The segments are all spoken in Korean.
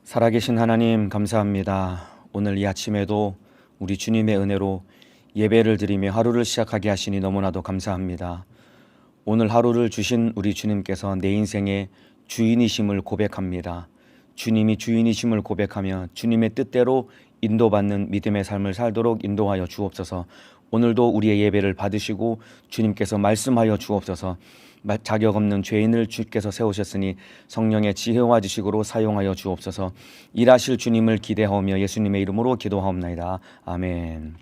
살아계신 하나님 감사합니다. 오늘 이 아침에도 우리 주님의 은혜로 예배를 드리며 하루를 시작하게 하시니 너무나도 감사합니다. 오늘 하루를 주신 우리 주님께서 내 인생의 주인이심을 고백합니다. 주님이 주인이심을 고백하며 주님의 뜻대로 인도받는 믿음의 삶을 살도록 인도하여 주옵소서. 오늘도 우리의 예배를 받으시고 주님께서 말씀하여 주옵소서. 자격 없는 죄인을 주께서 세우셨으니 성령의 지혜와 지식으로 사용하여 주옵소서. 일하실 주님을 기대하오며 예수님의 이름으로 기도하옵나이다. 아멘.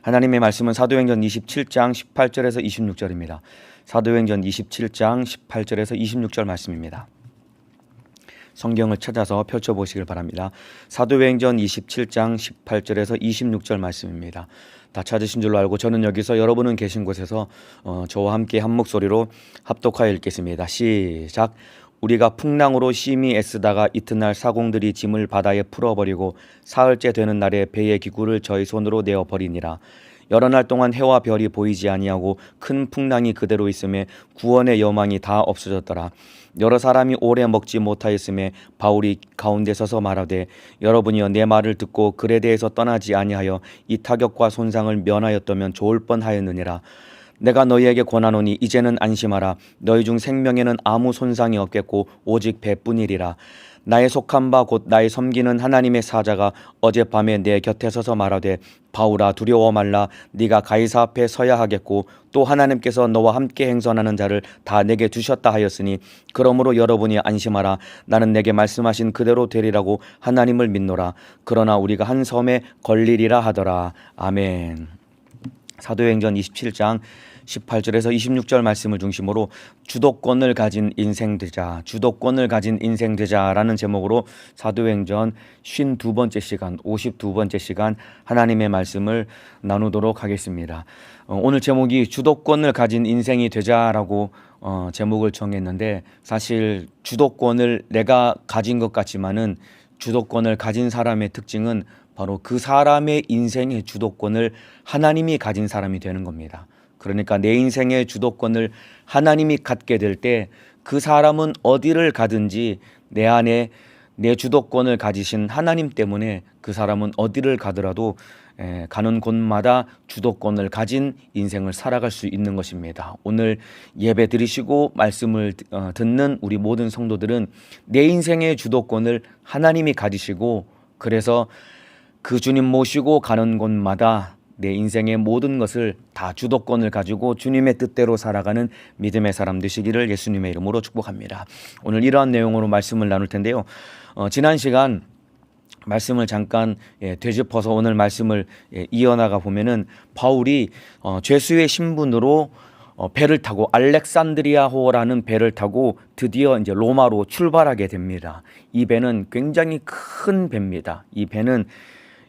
하나님의 말씀은 사도행전 27장 18절에서 26절입니다. 사도행전 27장 18절에서 26절 말씀입니다. 성경을 찾아서 펼쳐보시길 바랍니다. 사도행전 27장 18절에서 26절 말씀입니다. 다 찾으신 줄로 알고 저는 여기서 여러분은 계신 곳에서 저와 함께 한 목소리로 합독하여 읽겠습니다. 시작. 우리가 풍랑으로 심히 애쓰다가 이튿날 사공들이 짐을 바다에 풀어버리고 사흘째 되는 날에 배의 기구를 저희 손으로 내어버리니라. 여러 날 동안 해와 별이 보이지 아니하고 큰 풍랑이 그대로 있음에 구원의 여망이 다 없어졌더라. 여러 사람이 오래 먹지 못하였음에 바울이 가운데 서서 말하되 여러분이여 내 말을 듣고 글에 대해서 떠나지 아니하여 이 타격과 손상을 면하였다면 좋을 뻔하였느니라. 내가 너희에게 권하노니 이제는 안심하라. 너희 중 생명에는 아무 손상이 없겠고 오직 배뿐이리라. 나의 속한 바 곧 나의 섬기는 하나님의 사자가 어젯밤에 내 곁에 서서 말하되 바울아 두려워 말라. 네가 가이사 앞에 서야 하겠고 또 하나님께서 너와 함께 행선하는 자를 다 내게 주셨다 하였으니 그러므로 여러분이 안심하라. 나는 내게 말씀하신 그대로 되리라고 하나님을 믿노라. 그러나 우리가 한 섬에 걸리리라 하더라. 아멘. 사도행전 27장 18절에서 26절 말씀을 중심으로 주도권을 가진 인생 되자, 주도권을 가진 인생 되자라는 제목으로 사도행전 52번째 시간, 52번째 시간 하나님의 말씀을 나누도록 하겠습니다. 오늘 제목이 주도권을 가진 인생이 되자라고 제목을 정했는데 사실 주도권을 내가 가진 것 같지만은 주도권을 가진 사람의 특징은 바로 그 사람의 인생의 주도권을 하나님이 가진 사람이 되는 겁니다. 그러니까 내 인생의 주도권을 하나님이 갖게 될 때 그 사람은 어디를 가든지 내 안에 내 주도권을 가지신 하나님 때문에 그 사람은 어디를 가더라도 가는 곳마다 주도권을 가진 인생을 살아갈 수 있는 것입니다. 오늘 예배 드리시고 말씀을 듣는 우리 모든 성도들은 내 인생의 주도권을 하나님이 가지시고 그래서 그 주님 모시고 가는 곳마다 내 인생의 모든 것을 다 주도권을 가지고 주님의 뜻대로 살아가는 믿음의 사람 되시기를 예수님의 이름으로 축복합니다. 오늘 이러한 내용으로 말씀을 나눌 텐데요. 지난 시간 말씀을 잠깐 되짚어서 오늘 말씀을 이어나가 보면은 바울이 죄수의 신분으로 배를 타고 알렉산드리아호라는 배를 타고 드디어 이제 로마로 출발하게 됩니다. 이 배는 굉장히 큰 배입니다. 이 배는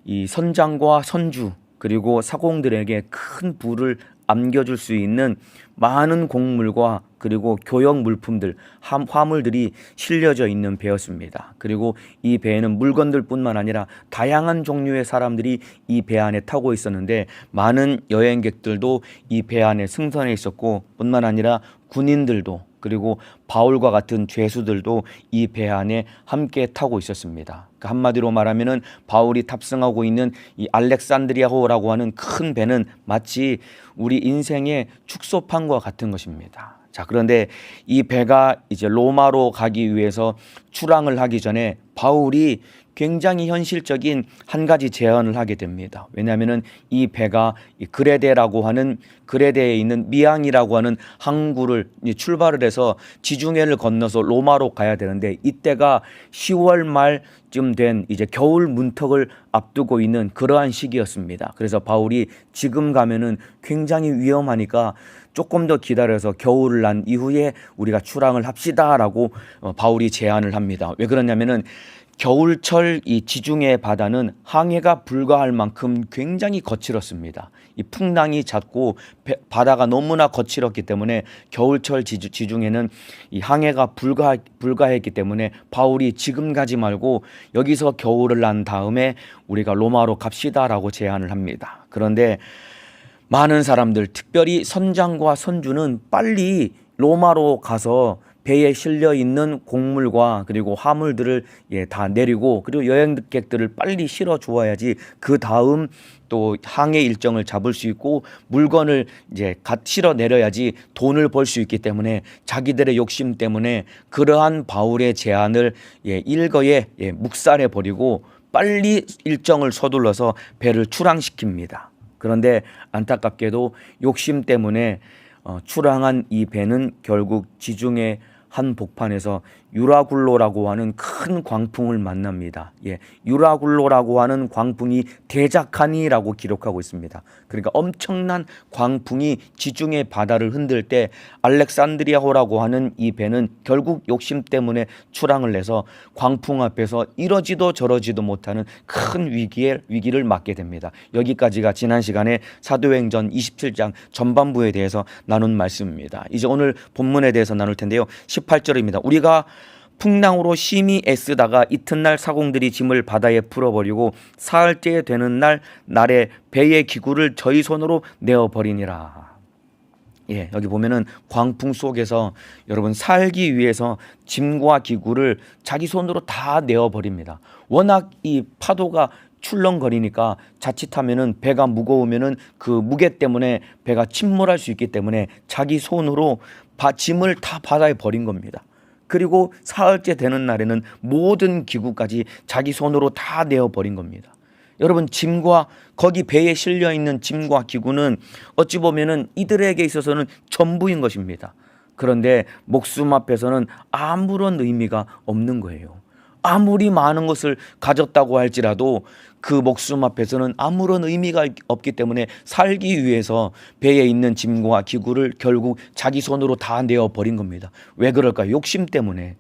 이 선장과 선주 그리고 사공들에게 큰 부를 안겨줄 수 있는 많은 곡물과 그리고 교역 물품들, 화물들이 실려져 있는 배였습니다. 그리고 이 배에는 물건들 뿐만 아니라 다양한 종류의 사람들이 이 배 안에 타고 있었는데 많은 여행객들도 이 배 안에 승선해 있었고 뿐만 아니라 군인들도 그리고 바울과 같은 죄수들도 이 배 안에 함께 타고 있었습니다. 한마디로 말하면은 바울이 탑승하고 있는 이 알렉산드리아호라고 하는 큰 배는 마치 우리 인생의 축소판과 같은 것입니다. 자, 그런데 이 배가 이제 로마로 가기 위해서 출항을 하기 전에 바울이 굉장히 현실적인 한 가지 제안을 하게 됩니다. 왜냐하면은 이 배가 그레데라고 하는 그레데에 있는 미항이라고 하는 항구를 출발을 해서 지중해를 건너서 로마로 가야 되는데 이때가 10월 말쯤 된 이제 겨울 문턱을 앞두고 있는 그러한 시기였습니다. 그래서 바울이 지금 가면은 굉장히 위험하니까 조금 더 기다려서 겨울을 난 이후에 우리가 출항을 합시다라고 바울이 제안을 합니다. 왜 그러냐면은 겨울철 이 지중해 바다는 항해가 불가할 만큼 굉장히 거칠었습니다. 이 풍랑이 잦고 바다가 너무나 거칠었기 때문에 겨울철 지중해는 이 항해가 불가했기 때문에 바울이 지금 가지 말고 여기서 겨울을 난 다음에 우리가 로마로 갑시다라고 제안을 합니다. 그런데 많은 사람들, 특별히 선장과 선주는 빨리 로마로 가서 배에 실려 있는 곡물과 그리고 화물들을 다 내리고 그리고 여행객들을 빨리 실어 주어야지 그 다음 또 항해 일정을 잡을 수 있고 물건을 이제 갓 실어 내려야지 돈을 벌 수 있기 때문에 자기들의 욕심 때문에 그러한 바울의 제안을 일거에 묵살해 버리고 빨리 일정을 서둘러서 배를 출항시킵니다. 그런데 안타깝게도 욕심 때문에 출항한 이 배는 결국 지중해 한 복판에서 유라굴로라고 하는 큰 광풍을 만납니다. 유라굴로라고 하는 광풍이 대작하니라고 기록하고 있습니다. 그러니까 엄청난 광풍이 지중해 바다를 흔들 때 알렉산드리아호라고 하는 이 배는 결국 욕심 때문에 출항을 해서 광풍 앞에서 이러지도 저러지도 못하는 큰 위기를 맞게 됩니다. 여기까지가 지난 시간에 사도행전 27장 전반부에 대해서 나눈 말씀입니다. 이제 오늘 본문에 대해서 나눌 텐데요. 18절입니다. 우리가 풍랑으로 심히 애쓰다가 이튿날 사공들이 짐을 바다에 풀어버리고 사흘째 되는 날에 배의 기구를 저희 손으로 내어버리니라. 여기 보면은 광풍 속에서 여러분 살기 위해서 짐과 기구를 자기 손으로 다 내어버립니다. 워낙 이 파도가 출렁거리니까 자칫하면은 배가 무거우면은 그 무게 때문에 배가 침몰할 수 있기 때문에 자기 손으로 짐을 다 바다에 버린 겁니다. 그리고 사흘째 되는 날에는 모든 기구까지 자기 손으로 다 내어버린 겁니다. 여러분 짐과 거기 배에 실려 있는 짐과 기구는 어찌 보면은 이들에게 있어서는 전부인 것입니다. 그런데 목숨 앞에서는 아무런 의미가 없는 거예요. 아무리 많은 것을 가졌다고 할지라도 그 목숨 앞에서는 아무런 의미가 없기 때문에 살기 위해서 배에 있는 짐과 기구를 결국 자기 손으로 다 내어버린 겁니다. 왜 그럴까요? 욕심 때문에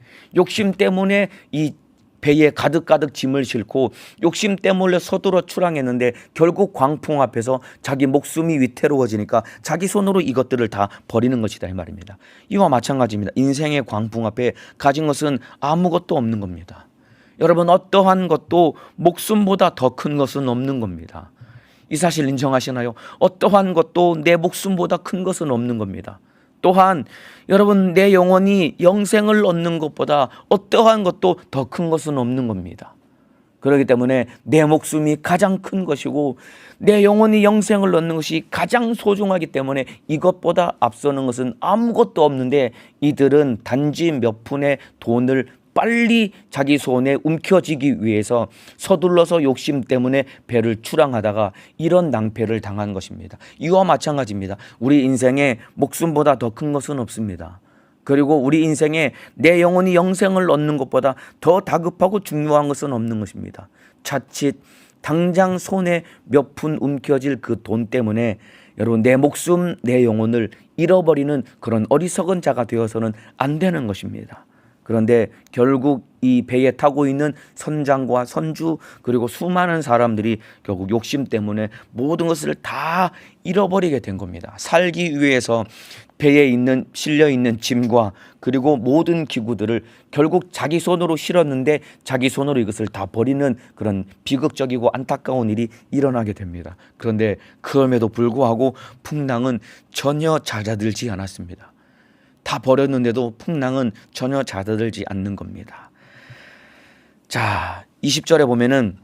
이 배에 가득 짐을 싣고 욕심 때문에 서둘러 출항했는데 결국 광풍 앞에서 자기 목숨이 위태로워지니까 자기 손으로 이것들을 다 버리는 것이다 이 말입니다. 이와 마찬가지입니다. 인생의 광풍 앞에 가진 것은 아무것도 없는 겁니다. 여러분 어떠한 것도 목숨보다 더 큰 것은 없는 겁니다. 이 사실 인정하시나요? 어떠한 것도 내 목숨보다 큰 것은 없는 겁니다. 또한 여러분 내 영혼이 영생을 얻는 것보다 어떠한 것도 더 큰 것은 없는 겁니다. 그렇기 때문에 내 목숨이 가장 큰 것이고 내 영혼이 영생을 얻는 것이 가장 소중하기 때문에 이것보다 앞서는 것은 아무것도 없는데 이들은 단지 몇 푼의 돈을 빨리 자기 손에 움켜쥐기 위해서 서둘러서 욕심 때문에 배를 출항하다가 이런 낭패를 당한 것입니다. 이와 마찬가지입니다. 우리 인생에 목숨보다 더 큰 것은 없습니다. 그리고 우리 인생에 내 영혼이 영생을 얻는 것보다 더 다급하고 중요한 것은 없는 것입니다. 자칫 당장 손에 몇 푼 움켜질 그 돈 때문에 여러분 내 목숨 내 영혼을 잃어버리는 그런 어리석은 자가 되어서는 안 되는 것입니다. 그런데 결국 이 배에 타고 있는 선장과 선주 그리고 수많은 사람들이 결국 욕심 때문에 모든 것을 다 잃어버리게 된 겁니다. 살기 위해서 배에 실려 있는 짐과 그리고 모든 기구들을 결국 자기 손으로 실었는데 자기 손으로 이것을 다 버리는 그런 비극적이고 안타까운 일이 일어나게 됩니다. 그런데 그럼에도 불구하고 풍랑은 전혀 잦아들지 않았습니다. 다 버렸는데도 풍랑은 전혀 잦아들지 않는 겁니다. 자, 20절에 보면은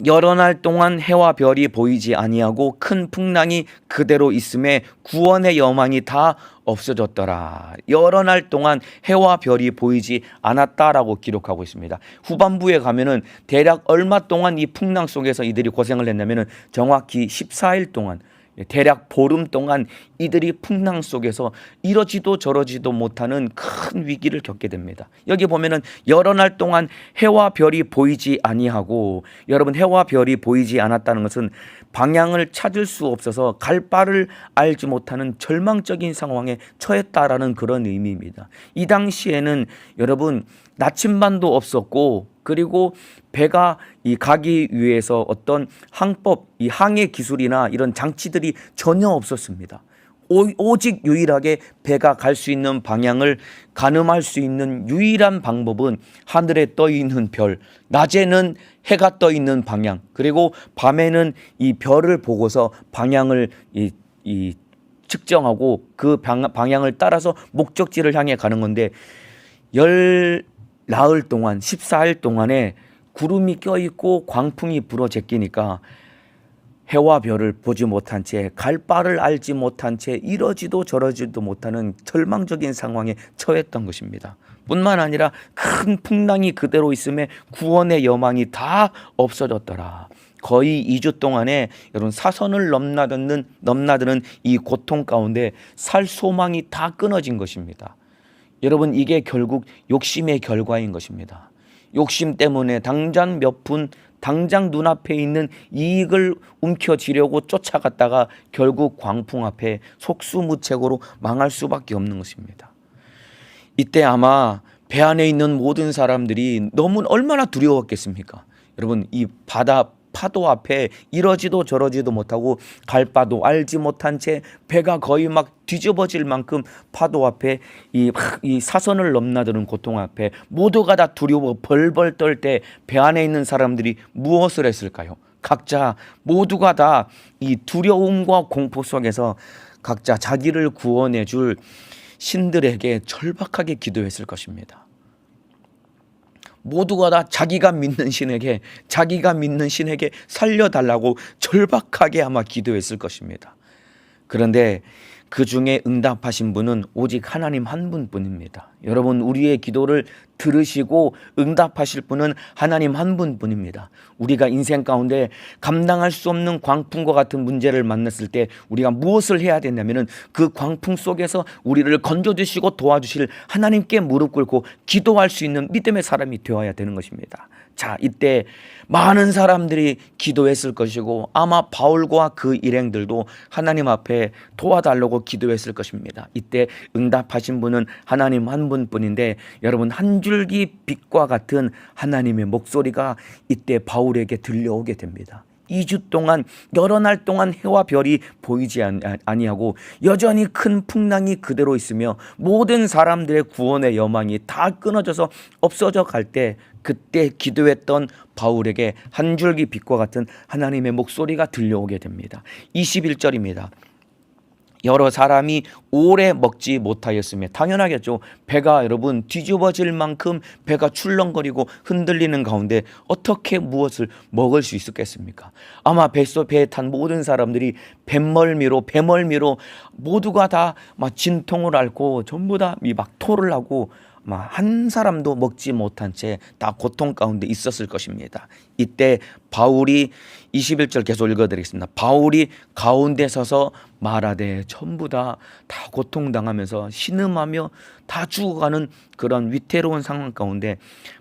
여러 날 동안 해와 별이 보이지 아니하고 큰 풍랑이 그대로 있음에 구원의 여망이 다 없어졌더라. 여러 날 동안 해와 별이 보이지 않았다라고 기록하고 있습니다. 후반부에 가면은 대략 얼마 동안 이 풍랑 속에서 이들이 고생을 했냐면은 정확히 14일 동안 대략 보름 동안 이들이 풍랑 속에서 이러지도 저러지도 못하는 큰 위기를 겪게 됩니다. 여기 보면은 여러 날 동안 해와 별이 보이지 아니하고 여러분 해와 별이 보이지 않았다는 것은 방향을 찾을 수 없어서 갈 바를 알지 못하는 절망적인 상황에 처했다라는 그런 의미입니다. 이 당시에는 여러분 나침반도 없었고 그리고 배가 가기 위해서 어떤 항법, 이 항해 기술이나 이런 장치들이 전혀 없었습니다. 오직 유일하게 배가 갈 수 있는 방향을 가늠할 수 있는 유일한 방법은 하늘에 떠 있는 별, 낮에는 해가 떠 있는 방향, 그리고 밤에는 이 별을 보고서 방향을 측정하고 그 방향을 따라서 목적지를 향해 가는 건데 열 나흘 동안 14일 동안에 구름이 껴있고 광풍이 불어 제끼니까 해와 별을 보지 못한 채 갈 바를 알지 못한 채 이러지도 저러지도 못하는 절망적인 상황에 처했던 것입니다. 뿐만 아니라 큰 풍랑이 그대로 있음에 구원의 여망이 다 없어졌더라. 거의 2주 동안에 여러분 사선을 넘나드는 이 고통 가운데 살 소망이 다 끊어진 것입니다. 여러분 이게 결국 욕심의 결과인 것입니다. 욕심 때문에 당장 몇 푼 당장 눈앞에 있는 이익을 움켜쥐려고 쫓아갔다가 결국 광풍 앞에 속수무책으로 망할 수밖에 없는 것입니다. 이때 아마 배 안에 있는 모든 사람들이 너무 얼마나 두려웠겠습니까? 여러분 이 바다 파도 앞에 이러지도 저러지도 못하고 갈 바도 알지 못한 채 배가 거의 막 뒤집어질 만큼 파도 앞에 이 사선을 넘나드는 고통 앞에 모두가 다 두려워 벌벌 떨 때 배 안에 있는 사람들이 무엇을 했을까요? 각자 모두가 다 이 두려움과 공포 속에서 각자 자기를 구원해 줄 신들에게 절박하게 기도했을 것입니다. 모두가 다 자기가 믿는 신에게 살려달라고 절박하게 아마 기도했을 것입니다. 그런데 그 중에 응답하신 분은 오직 하나님 한 분뿐입니다. 여러분 우리의 기도를 들으시고 응답하실 분은 하나님 한 분뿐입니다. 우리가 인생 가운데 감당할 수 없는 광풍과 같은 문제를 만났을 때 우리가 무엇을 해야 되냐면은 그 광풍 속에서 우리를 건져주시고 도와주실 하나님께 무릎 꿇고 기도할 수 있는 믿음의 사람이 되어야 되는 것입니다. 자, 이때 많은 사람들이 기도했을 것이고 아마 바울과 그 일행들도 하나님 앞에 도와달라고 기도했을 것입니다. 이때 응답하신 분은 하나님 한 분뿐인데 여러분 한 줄기 빛과 같은 하나님의 목소리가 이때 바울에게 들려오게 됩니다. 2주 동안 여러 날 동안 해와 별이 보이지 아니하고 여전히 큰 풍랑이 그대로 있으며 모든 사람들의 구원의 여망이 다 끊어져서 없어져 갈 때 그때 기도했던 바울에게 한 줄기 빛과 같은 하나님의 목소리가 들려오게 됩니다. 21절입니다. 여러 사람이 오래 먹지 못하였으며 당연하겠죠. 배가 여러분 뒤집어질 만큼 배가 출렁거리고 흔들리는 가운데 어떻게 무엇을 먹을 수 있었겠습니까? 아마 배에 탄 모든 사람들이 배멀미로 모두가 다 막 진통을 앓고 전부 다 막 토를 하고 한 사람도 먹지 못한 채 다 고통 가운데 있었을 것입니다. 이때 바울이 21절 계속 읽어드리겠습니다. 바울이 가운데 서서 말하되 전부 다 고통당하면서 신음하며 다 죽어가는 그런 위태로운 상황 가운데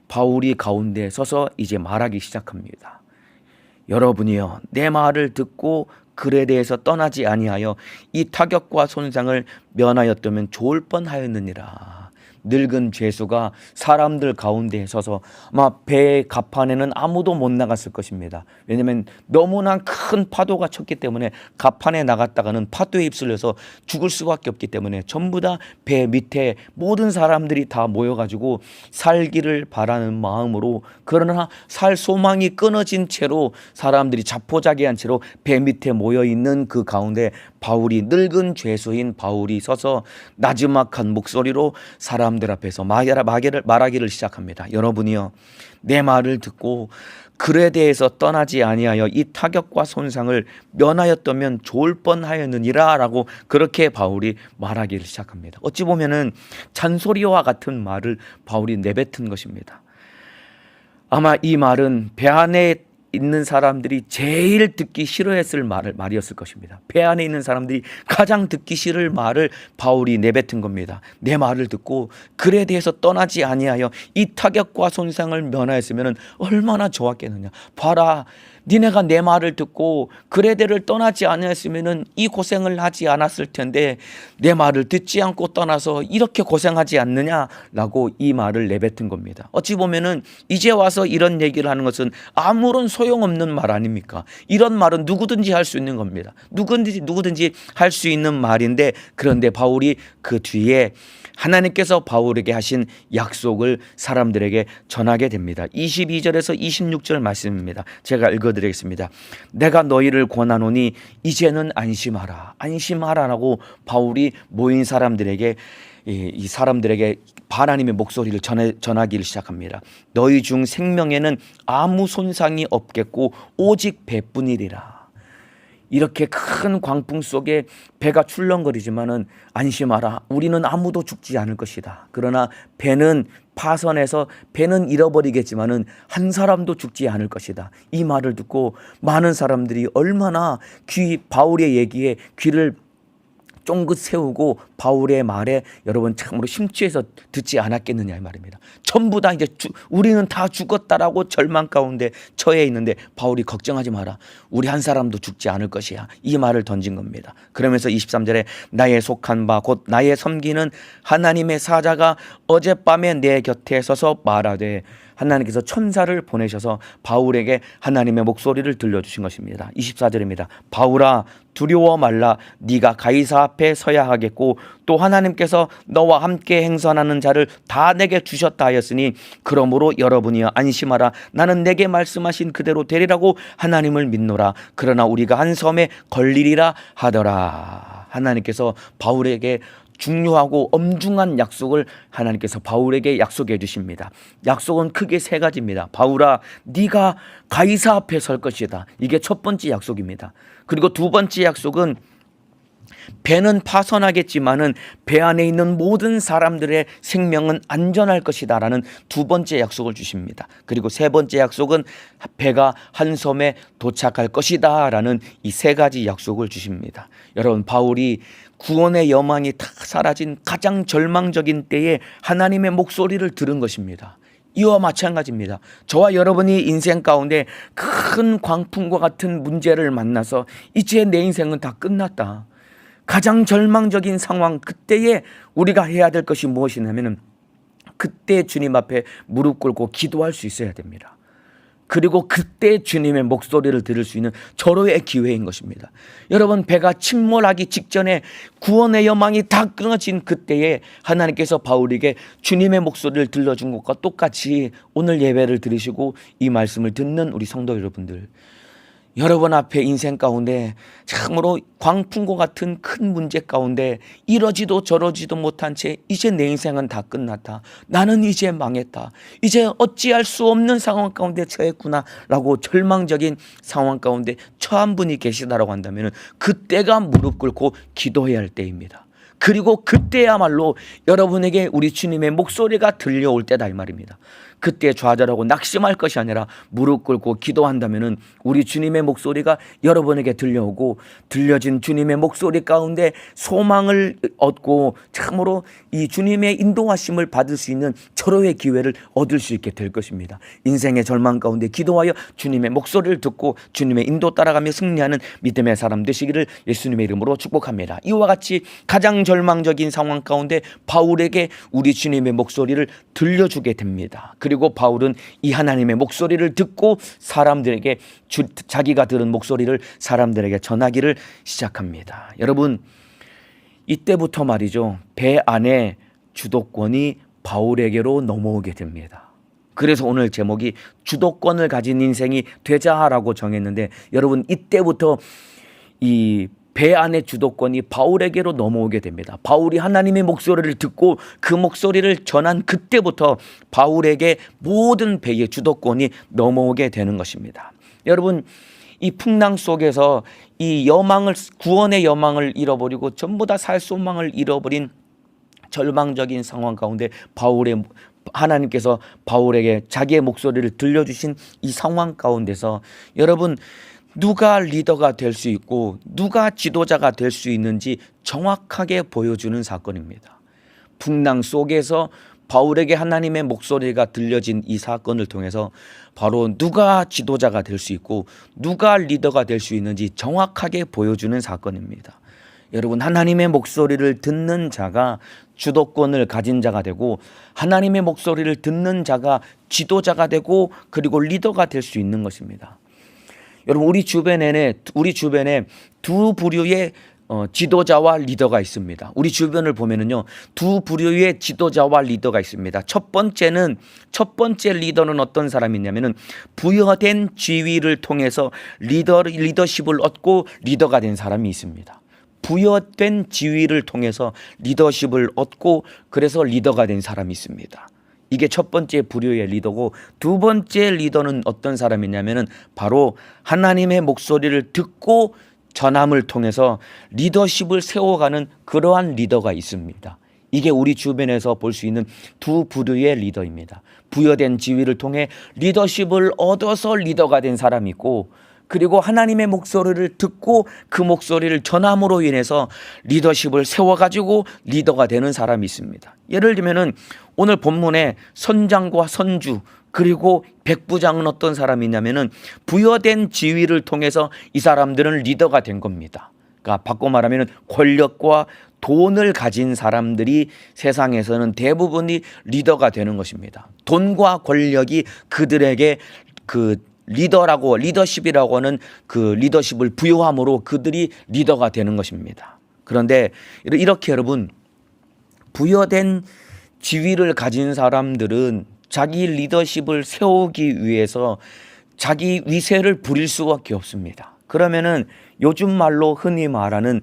바울이 가운데 서서 이제 말하기 시작합니다. 여러분이여 내 말을 듣고 글에 대해서 떠나지 아니하여 이 타격과 손상을 면하였다면 좋을 뻔하였느니라. 늙은 죄수가 사람들 가운데에 서서 아마 배 갑판에는 아무도 못 나갔을 것입니다. 왜냐하면 너무나 큰 파도가 쳤기 때문에 갑판에 나갔다가는 파도에 휩쓸려서 죽을 수밖에 없기 때문에 전부 다 배 밑에 모든 사람들이 다 모여가지고 살기를 바라는 마음으로 그러나 살 소망이 끊어진 채로 사람들이 자포자기한 채로 배 밑에 모여있는 그 가운데 바울이 늙은 죄수인 바울이 서서 나지막한 목소리로 사람들 앞에서 말하기를 시작합니다. 여러분이여 내 말을 듣고 글에 대해서 떠나지 아니하여 이 타격과 손상을 면하였다면 좋을 뻔하였느니라 라고 그렇게 바울이 말하기를 시작합니다. 어찌 보면은 잔소리와 같은 말을 바울이 내뱉은 것입니다. 아마 이 말은 배 안에 있는 사람들이 제일 듣기 싫어했을 말이었을 것입니다. 배 안에 있는 사람들이 가장 듣기 싫을 말을 바울이 내뱉은 겁니다. 내 말을 듣고 글에 대해서 떠나지 아니하여 이 타격과 손상을 면하였으면 얼마나 좋았겠느냐. 봐라, 니네가 내 말을 듣고 글에 대해서 떠나지 아니했으면 이 고생을 하지 않았을 텐데 내 말을 듣지 않고 떠나서 이렇게 고생하지 않느냐라고 이 말을 내뱉은 겁니다. 어찌 보면은 이제 와서 이런 얘기를 하는 것은 아무런 소용없는 말 아닙니까? 이런 말은 누구든지 할 수 있는 겁니다. 누구든지 할 수 있는 말인데 그런데 바울이 그 뒤에 하나님께서 바울에게 하신 약속을 사람들에게 전하게 됩니다. 22절에서 26절 말씀입니다. 제가 읽어드리겠습니다. 내가 너희를 권하노니 이제는 안심하라. 안심하라라고 바울이 모인 사람들에게 이 사람들에게 하나님의 목소리를 전하기를 시작합니다. 너희 중 생명에는 아무 손상이 없겠고 오직 배뿐이리라. 이렇게 큰 광풍 속에 배가 출렁거리지만은 안심하라. 우리는 아무도 죽지 않을 것이다. 그러나 배는 파선해서 배는 잃어버리겠지만은 한 사람도 죽지 않을 것이다. 이 말을 듣고 많은 사람들이 얼마나 바울의 얘기에 귀를 쫑긋 세우고 바울의 말에 여러분 참으로 심취해서 듣지 않았겠느냐 이 말입니다. 전부 다 이제 우리는 다 죽었다라고 절망 가운데 처해 있는데 바울이 걱정하지 마라. 우리 한 사람도 죽지 않을 것이야. 이 말을 던진 겁니다. 그러면서 23절에 나의 속한 바 곧 나의 섬기는 하나님의 사자가 어젯밤에 내 곁에 서서 말하되 하나님께서 천사를 보내셔서 바울에게 하나님의 목소리를 들려주신 것입니다. 24절입니다. 바울아 두려워 말라. 네가 가이사 앞에 서야 하겠고 또 하나님께서 너와 함께 행선하는 자를 다 내게 주셨다 하였으니 그러므로 여러분이여 안심하라. 나는 내게 말씀하신 그대로 되리라고 하나님을 믿노라. 그러나 우리가 한 섬에 걸리리라 하더라. 하나님께서 바울에게 중요하고 엄중한 약속을 하나님께서 바울에게 약속해 주십니다. 약속은 크게 세 가지입니다. 바울아 네가 가이사 앞에 설 것이다. 이게 첫 번째 약속입니다. 그리고 두 번째 약속은 배는 파선하겠지만은 배 안에 있는 모든 사람들의 생명은 안전할 것이다 라는 두 번째 약속을 주십니다. 그리고 세 번째 약속은 배가 한 섬에 도착할 것이다 라는 이 세 가지 약속을 주십니다. 여러분 바울이 구원의 여망이 다 사라진 가장 절망적인 때에 하나님의 목소리를 들은 것입니다. 이와 마찬가지입니다. 저와 여러분이 인생 가운데 큰 광풍과 같은 문제를 만나서 이제 내 인생은 다 끝났다. 가장 절망적인 상황 그때에 우리가 해야 될 것이 무엇이냐면 그때 주님 앞에 무릎 꿇고 기도할 수 있어야 됩니다. 그리고 그때 주님의 목소리를 들을 수 있는 절호의 기회인 것입니다. 여러분 배가 침몰하기 직전에 구원의 여망이 다 끊어진 그때에 하나님께서 바울에게 주님의 목소리를 들려준 것과 똑같이 오늘 예배를 들으시고 이 말씀을 듣는 우리 성도 여러분들, 여러분 앞에 인생 가운데 참으로 광풍과 같은 큰 문제 가운데 이러지도 저러지도 못한 채 이제 내 인생은 다 끝났다. 나는 이제 망했다. 이제 어찌할 수 없는 상황 가운데 처했구나 라고 절망적인 상황 가운데 처한 분이 계시다라고 한다면 그때가 무릎 꿇고 기도해야 할 때입니다. 그리고 그때야말로 여러분에게 우리 주님의 목소리가 들려올 때다 이 말입니다. 그때 좌절하고 낙심할 것이 아니라 무릎 꿇고 기도한다면 우리 주님의 목소리가 여러분에게 들려오고 들려진 주님의 목소리 가운데 소망을 얻고 참으로 이 주님의 인도하심을 받을 수 있는 절호의 기회를 얻을 수 있게 될 것입니다. 인생의 절망 가운데 기도하여 주님의 목소리를 듣고 주님의 인도 따라가며 승리하는 믿음의 사람 되시기를 예수님의 이름으로 축복합니다. 이와 같이 가장 절망적인 상황 가운데 바울에게 우리 주님의 목소리를 들려주게 됩니다. 그리고 바울은 이 하나님의 목소리를 듣고 사람들에게 자기가 들은 목소리를 사람들에게 전하기를 시작합니다. 여러분 이때부터 말이죠. 배 안에 주도권이 바울에게로 넘어오게 됩니다. 그래서 오늘 제목이 주도권을 가진 인생이 되자라고 정했는데 여러분 이때부터 이 배 안의 주도권이 바울에게로 넘어오게 됩니다. 바울이 하나님의 목소리를 듣고 그 목소리를 전한 그때부터 바울에게 모든 배의 주도권이 넘어오게 되는 것입니다. 여러분 이 풍랑 속에서 이 구원의 여망을 잃어버리고 전부 다 살 소망을 잃어버린 절망적인 상황 가운데 하나님께서 바울에게 자기의 목소리를 들려주신 이 상황 가운데서 여러분 누가 리더가 될 수 있고 누가 지도자가 될 수 있는지 정확하게 보여주는 사건입니다. 풍랑 속에서 바울에게 하나님의 목소리가 들려진 이 사건을 통해서 바로 누가 지도자가 될 수 있고 누가 리더가 될 수 있는지 정확하게 보여주는 사건입니다. 여러분 하나님의 목소리를 듣는 자가 주도권을 가진 자가 되고 하나님의 목소리를 듣는 자가 지도자가 되고 그리고 리더가 될 수 있는 것입니다. 여러분 우리 주변에 두 부류의 지도자와 리더가 있습니다. 우리 주변을 보면은요, 두 부류의 지도자와 리더가 있습니다. 첫 번째 리더는 어떤 사람이냐면은 부여된 지위를 통해서 리더십을 얻고 리더가 된 사람이 있습니다. 부여된 지위를 통해서 리더십을 얻고 그래서 리더가 된 사람이 있습니다. 이게 첫 번째 부류의 리더고, 두 번째 리더는 어떤 사람이냐면은 바로 하나님의 목소리를 듣고 전함을 통해서 리더십을 세워가는 그러한 리더가 있습니다. 이게 우리 주변에서 볼 수 있는 두 부류의 리더입니다. 부여된 지위를 통해 리더십을 얻어서 리더가 된 사람이 있고, 그리고 하나님의 목소리를 듣고 그 목소리를 전함으로 인해서 리더십을 세워가지고 리더가 되는 사람이 있습니다. 예를 들면은 오늘 본문에 선장과 선주 그리고 백부장은 어떤 사람이냐면은 부여된 지위를 통해서 이 사람들은 리더가 된 겁니다. 그러니까 바꿔 말하면은 권력과 돈을 가진 사람들이 세상에서는 대부분이 리더가 되는 것입니다. 돈과 권력이 그들에게 그 리더십이라고 하는 그 리더십을 부여함으로 그들이 리더가 되는 것입니다. 그런데 이렇게 여러분, 부여된 지위를 가진 사람들은 자기 리더십을 세우기 위해서 자기 위세를 부릴 수밖에 없습니다. 그러면은 요즘 말로 흔히 말하는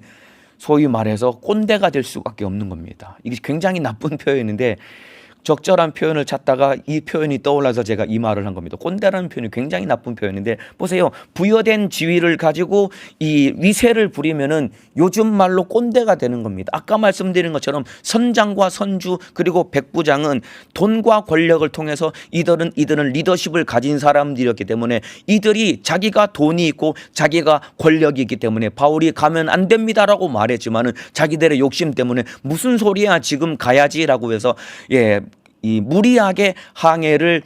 소위 말해서 꼰대가 될 수밖에 없는 겁니다. 이게 굉장히 나쁜 표현인데 적절한 표현을 찾다가 이 표현이 떠올라서 제가 이 말을 한 겁니다. 꼰대라는 표현이 굉장히 나쁜 표현인데 보세요. 부여된 지위를 가지고 이 위세를 부리면은 요즘 말로 꼰대가 되는 겁니다. 아까 말씀드린 것처럼 선장과 선주 그리고 백부장은 돈과 권력을 통해서 이들은 리더십을 가진 사람들이었기 때문에 이들이 자기가 돈이 있고 자기가 권력이 있기 때문에 바울이 가면 안 됩니다라고 말했지만은 자기들의 욕심 때문에 무슨 소리야 지금 가야지라고 해서 이 무리하게 항해를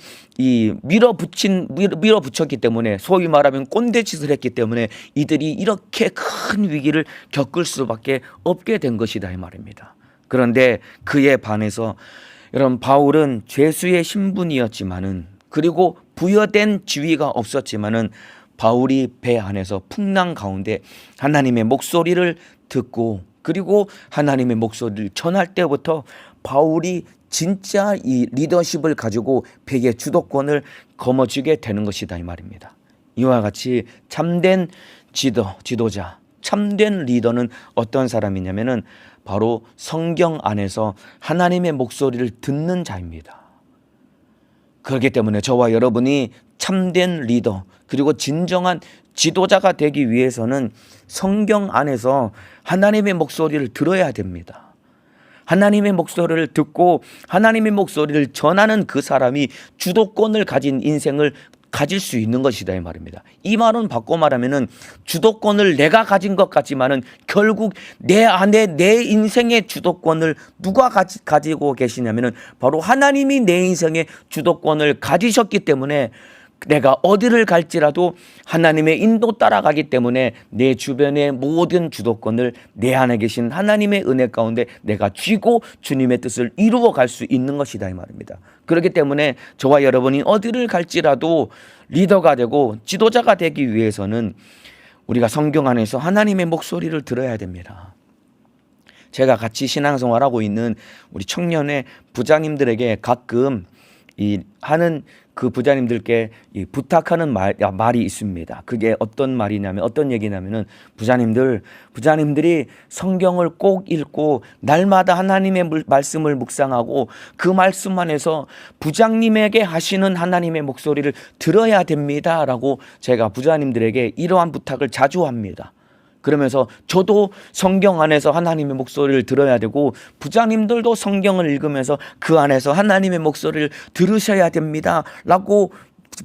밀어붙였기 때문에 소위 말하면 꼰대짓을 했기 때문에 이들이 이렇게 큰 위기를 겪을 수밖에 없게 된 것이다 이 말입니다. 그런데 그에 반해서 여러분 바울은 죄수의 신분이었지만은 그리고 부여된 지위가 없었지만은 바울이 배 안에서 풍랑 가운데 하나님의 목소리를 듣고 그리고 하나님의 목소리를 전할 때부터 바울이 진짜 이 리더십을 가지고 배의 주도권을 거머쥐게 되는 것이다 이 말입니다. 이와 같이 참된 지도자, 참된 리더는 어떤 사람이냐면은 바로 성경 안에서 하나님의 목소리를 듣는 자입니다. 그렇기 때문에 저와 여러분이 참된 리더 그리고 진정한 지도자가 되기 위해서는 성경 안에서 하나님의 목소리를 들어야 됩니다. 하나님의 목소리를 듣고 하나님의 목소리를 전하는 그 사람이 주도권을 가진 인생을 가질 수 있는 것이다 이 말입니다. 이 말은 바꿔 말하면은 주도권을 내가 가진 것 같지만은 결국 내 안에 내 인생의 주도권을 누가 가지고 계시냐면은 바로 하나님이 내 인생의 주도권을 가지셨기 때문에 내가 어디를 갈지라도 하나님의 인도 따라가기 때문에 내 주변의 모든 주도권을 내 안에 계신 하나님의 은혜 가운데 내가 쥐고 주님의 뜻을 이루어 갈 수 있는 것이다 이 말입니다. 그렇기 때문에 저와 여러분이 어디를 갈지라도 리더가 되고 지도자가 되기 위해서는 우리가 성경 안에서 하나님의 목소리를 들어야 됩니다. 제가 같이 신앙생활하고 있는 우리 청년의 부장님들에게 가끔 하는 그 부자님들께 부탁하는 말이 있습니다. 그게 어떤 말이냐면 어떤 얘기냐면은 부자님들이 성경을 꼭 읽고 날마다 하나님의 말씀을 묵상하고 그 말씀 안에서 부장님에게 하시는 하나님의 목소리를 들어야 됩니다라고 제가 부자님들에게 이러한 부탁을 자주 합니다. 그러면서 저도 성경 안에서 하나님의 목소리를 들어야 되고 부장님들도 성경을 읽으면서 그 안에서 하나님의 목소리를 들으셔야 됩니다 라고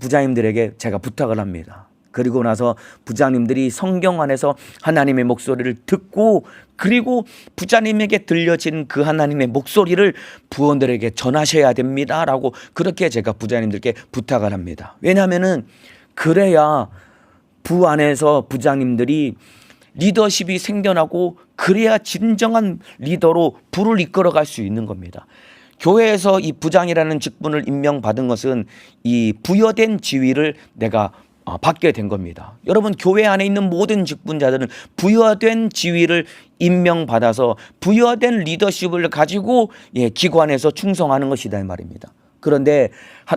부장님들에게 제가 부탁을 합니다. 그리고 나서 부장님들이 성경 안에서 하나님의 목소리를 듣고 그리고 부장님에게 들려진 그 하나님의 목소리를 부원들에게 전하셔야 됩니다 라고 그렇게 제가 부장님들께 부탁을 합니다. 왜냐하면은 그래야 부 안에서 부장님들이 리더십이 생겨나고 그래야 진정한 리더로 부를 이끌어갈 수 있는 겁니다. 교회에서 이 부장이라는 직분을 임명받은 것은 이 부여된 지위를 내가 받게 된 겁니다. 여러분, 교회 안에 있는 모든 직분자들은 부여된 지위를 임명받아서 부여된 리더십을 가지고 기관에서 충성하는 것이다 이 말입니다. 그런데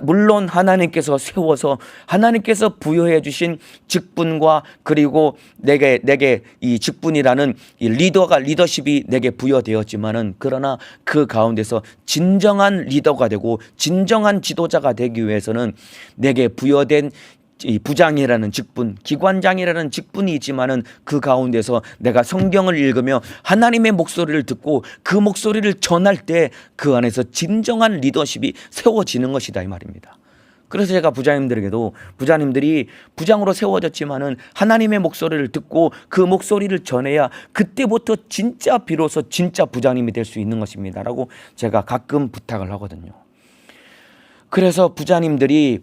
물론 하나님께서 세워서 하나님께서 부여해 주신 직분과 그리고 내게 이 직분이라는 이 리더십이 내게 부여되었지만은, 그러나 그 가운데서 진정한 리더가 되고 진정한 지도자가 되기 위해서는 내게 부여된 이 부장이라는 직분, 기관장이라는 직분이 있지만은 그 가운데서 내가 성경을 읽으며 하나님의 목소리를 듣고 그 목소리를 전할 때 그 안에서 진정한 리더십이 세워지는 것이다 이 말입니다. 그래서 제가 부장님들에게도, 부장님들이 부장으로 세워졌지만은 하나님의 목소리를 듣고 그 목소리를 전해야 그때부터 진짜 비로소 진짜 부장님이 될 수 있는 것입니다라고 제가 가끔 부탁을 하거든요. 그래서 부장님들이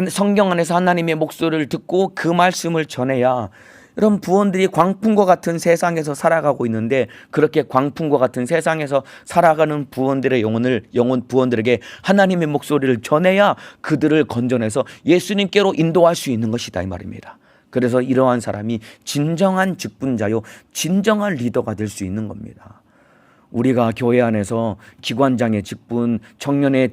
성경 안에서 하나님의 목소리를 듣고 그 말씀을 전해야, 여러분, 부원들이 광풍과 같은 세상에서 살아가고 있는데, 그렇게 광풍과 같은 세상에서 살아가는 부원들에게 하나님의 목소리를 전해야 그들을 건져내서 예수님께로 인도할 수 있는 것이다 이 말입니다. 그래서 이러한 사람이 진정한 직분자요, 진정한 리더가 될 수 있는 겁니다. 우리가 교회 안에서 기관장의 직분, 청년의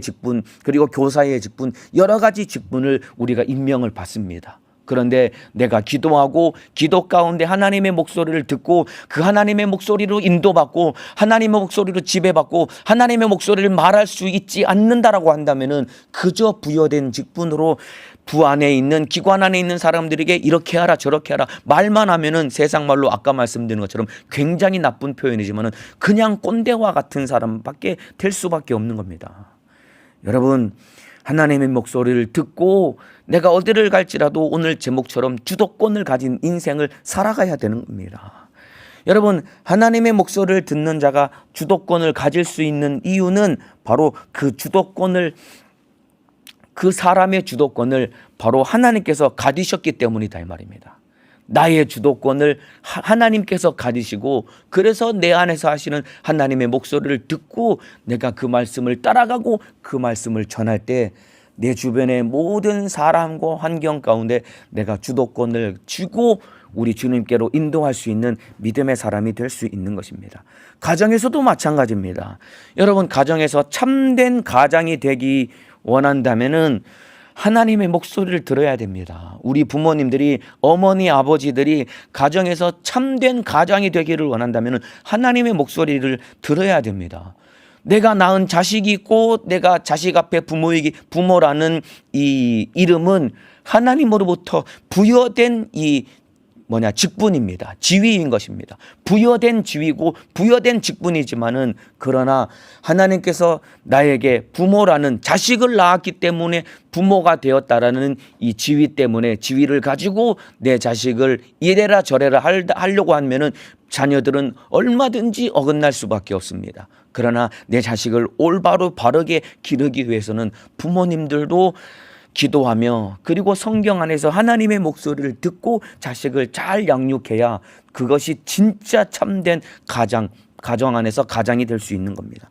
직분, 그리고 교사의 직분, 여러 가지 직분을 우리가 임명을 받습니다. 그런데 내가 기도하고 기도 가운데 하나님의 목소리를 듣고 그 하나님의 목소리로 인도받고 하나님의 목소리로 지배받고 하나님의 목소리를 말할 수 있지 않는다라고 한다면은 그저 부여된 직분으로 부 안에 있는, 기관 안에 있는 사람들에게 이렇게 하라 저렇게 하라 말만 하면은, 세상 말로 아까 말씀드린 것처럼 굉장히 나쁜 표현이지만은 그냥 꼰대와 같은 사람밖에 될 수밖에 없는 겁니다. 여러분, 하나님의 목소리를 듣고 내가 어디를 갈지라도 오늘 제목처럼 주도권을 가진 인생을 살아가야 되는 겁니다. 여러분, 하나님의 목소리를 듣는 자가 주도권을 가질 수 있는 이유는 바로 그 사람의 주도권을 바로 하나님께서 가지셨기 때문이다 이 말입니다. 나의 주도권을 하나님께서 가지시고, 그래서 내 안에서 하시는 하나님의 목소리를 듣고 내가 그 말씀을 따라가고 그 말씀을 전할 때 내 주변의 모든 사람과 환경 가운데 내가 주도권을 쥐고 우리 주님께로 인도할 수 있는 믿음의 사람이 될 수 있는 것입니다. 가정에서도 마찬가지입니다. 여러분, 가정에서 참된 가장이 되기 원한다면은 하나님의 목소리를 들어야 됩니다. 우리 부모님들이, 어머니, 아버지들이 가정에서 참된 가장이 되기를 원한다면 하나님의 목소리를 들어야 됩니다. 내가 낳은 자식이 있고 내가 자식 앞에 부모라는 이 이름은 하나님으로부터 부여된 직분입니다. 지위인 것입니다. 부여된 지위고 부여된 직분이지만은, 그러나 하나님께서 나에게 부모라는, 자식을 낳았기 때문에 부모가 되었다라는 이 지위 때문에, 지위를 가지고 내 자식을 이래라 저래라 하려고 하면은 자녀들은 얼마든지 어긋날 수밖에 없습니다. 그러나 내 자식을 올바로 바르게 기르기 위해서는 부모님들도 기도하며, 그리고 성경 안에서 하나님의 목소리를 듣고 자식을 잘 양육해야 그것이 진짜 참된 가정 안에서 가장이 될 수 있는 겁니다.